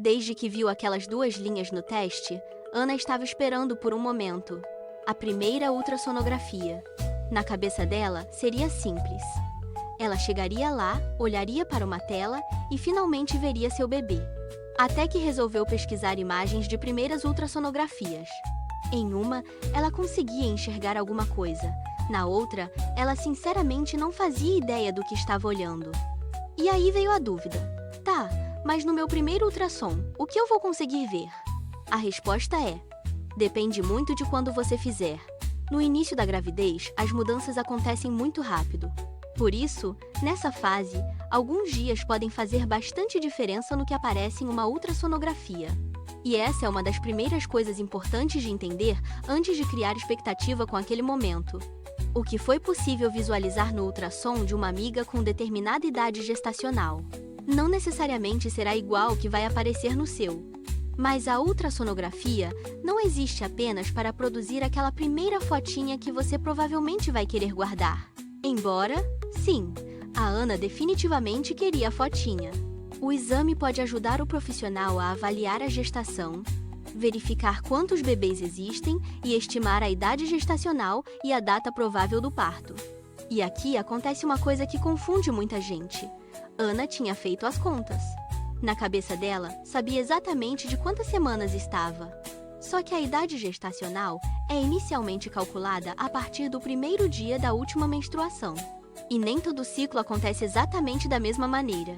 Desde que viu aquelas 2 linhas no teste, Ana estava esperando por um momento. A primeira ultrassonografia. Na cabeça dela, seria simples. Ela chegaria lá, olharia para uma tela e finalmente veria seu bebê. Até que resolveu pesquisar imagens de primeiras ultrassonografias. Em uma, ela conseguia enxergar alguma coisa. Na outra, ela sinceramente não fazia ideia do que estava olhando. E aí veio a dúvida. Tá, mas no meu primeiro ultrassom, o que eu vou conseguir ver? A resposta é: depende muito de quando você fizer. No início da gravidez, as mudanças acontecem muito rápido. Por isso, nessa fase, alguns dias podem fazer bastante diferença no que aparece em uma ultrassonografia. E essa é uma das primeiras coisas importantes de entender antes de criar expectativa com aquele momento. O que foi possível visualizar no ultrassom de uma amiga com determinada idade gestacional não necessariamente será igual ao que vai aparecer no seu. Mas a ultrassonografia não existe apenas para produzir aquela primeira fotinha que você provavelmente vai querer guardar. Embora, sim, a Ana definitivamente queria a fotinha. O exame pode ajudar o profissional a avaliar a gestação, verificar quantos bebês existem e estimar a idade gestacional e a data provável do parto. E aqui acontece uma coisa que confunde muita gente. Ana tinha feito as contas. Na cabeça dela, sabia exatamente de quantas semanas estava. Só que a idade gestacional é inicialmente calculada a partir do primeiro dia da última menstruação. E nem todo ciclo acontece exatamente da mesma maneira.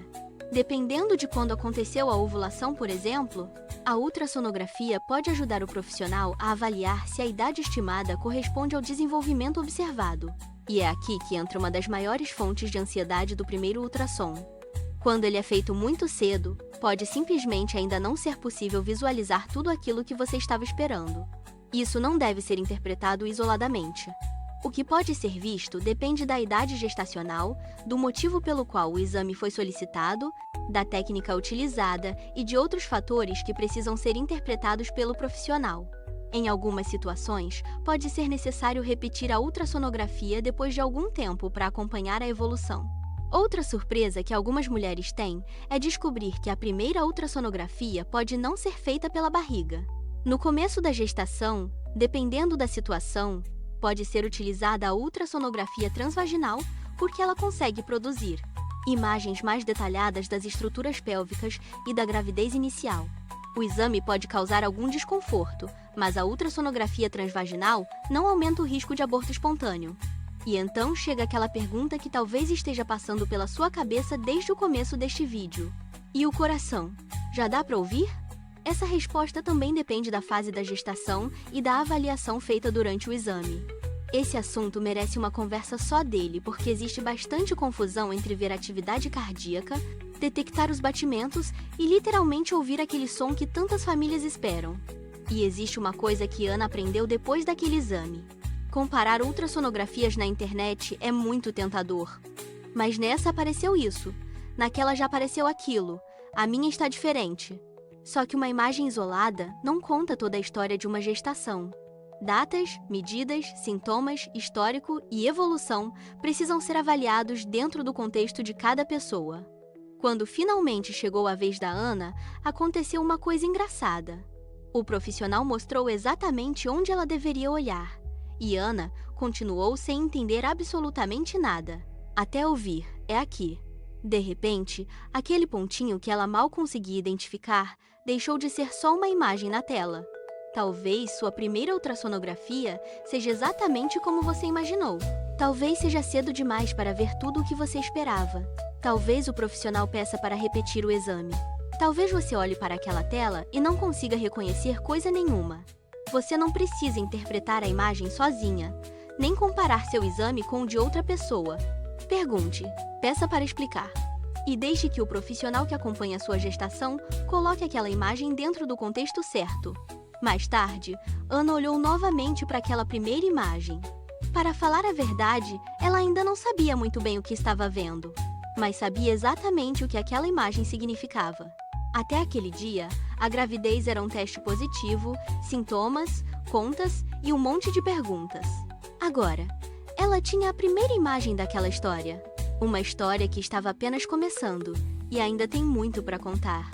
Dependendo de quando aconteceu a ovulação, por exemplo, a ultrassonografia pode ajudar o profissional a avaliar se a idade estimada corresponde ao desenvolvimento observado. E é aqui que entra uma das maiores fontes de ansiedade do primeiro ultrassom. Quando ele é feito muito cedo, pode simplesmente ainda não ser possível visualizar tudo aquilo que você estava esperando. Isso não deve ser interpretado isoladamente. O que pode ser visto depende da idade gestacional, do motivo pelo qual o exame foi solicitado, da técnica utilizada e de outros fatores que precisam ser interpretados pelo profissional. Em algumas situações, pode ser necessário repetir a ultrassonografia depois de algum tempo para acompanhar a evolução. Outra surpresa que algumas mulheres têm é descobrir que a primeira ultrassonografia pode não ser feita pela barriga. No começo da gestação, dependendo da situação, pode ser utilizada a ultrassonografia transvaginal porque ela consegue produzir imagens mais detalhadas das estruturas pélvicas e da gravidez inicial. O exame pode causar algum desconforto, mas a ultrassonografia transvaginal não aumenta o risco de aborto espontâneo. E então chega aquela pergunta que talvez esteja passando pela sua cabeça desde o começo deste vídeo. E o coração? Já dá para ouvir? Essa resposta também depende da fase da gestação e da avaliação feita durante o exame. Esse assunto merece uma conversa só dele, porque existe bastante confusão entre ver atividade cardíaca, detectar os batimentos e literalmente ouvir aquele som que tantas famílias esperam. E existe uma coisa que Ana aprendeu depois daquele exame. Comparar ultrassonografias na internet é muito tentador. Mas nessa apareceu isso, naquela já apareceu aquilo, a minha está diferente. Só que uma imagem isolada não conta toda a história de uma gestação. Datas, medidas, sintomas, histórico e evolução precisam ser avaliados dentro do contexto de cada pessoa. Quando finalmente chegou a vez da Ana, aconteceu uma coisa engraçada. O profissional mostrou exatamente onde ela deveria olhar. E Ana continuou sem entender absolutamente nada, até ouvir: é aqui. De repente, aquele pontinho que ela mal conseguia identificar deixou de ser só uma imagem na tela. Talvez sua primeira ultrassonografia seja exatamente como você imaginou. Talvez seja cedo demais para ver tudo o que você esperava. Talvez o profissional peça para repetir o exame. Talvez você olhe para aquela tela e não consiga reconhecer coisa nenhuma. Você não precisa interpretar a imagem sozinha, nem comparar seu exame com o de outra pessoa. Pergunte, peça para explicar. E deixe que o profissional que acompanha sua gestação coloque aquela imagem dentro do contexto certo. Mais tarde, Ana olhou novamente para aquela primeira imagem. Para falar a verdade, ela ainda não sabia muito bem o que estava vendo, mas sabia exatamente o que aquela imagem significava. Até aquele dia, a gravidez era um teste positivo, sintomas, contas e um monte de perguntas. Agora, ela tinha a primeira imagem daquela história. Uma história que estava apenas começando e ainda tem muito para contar.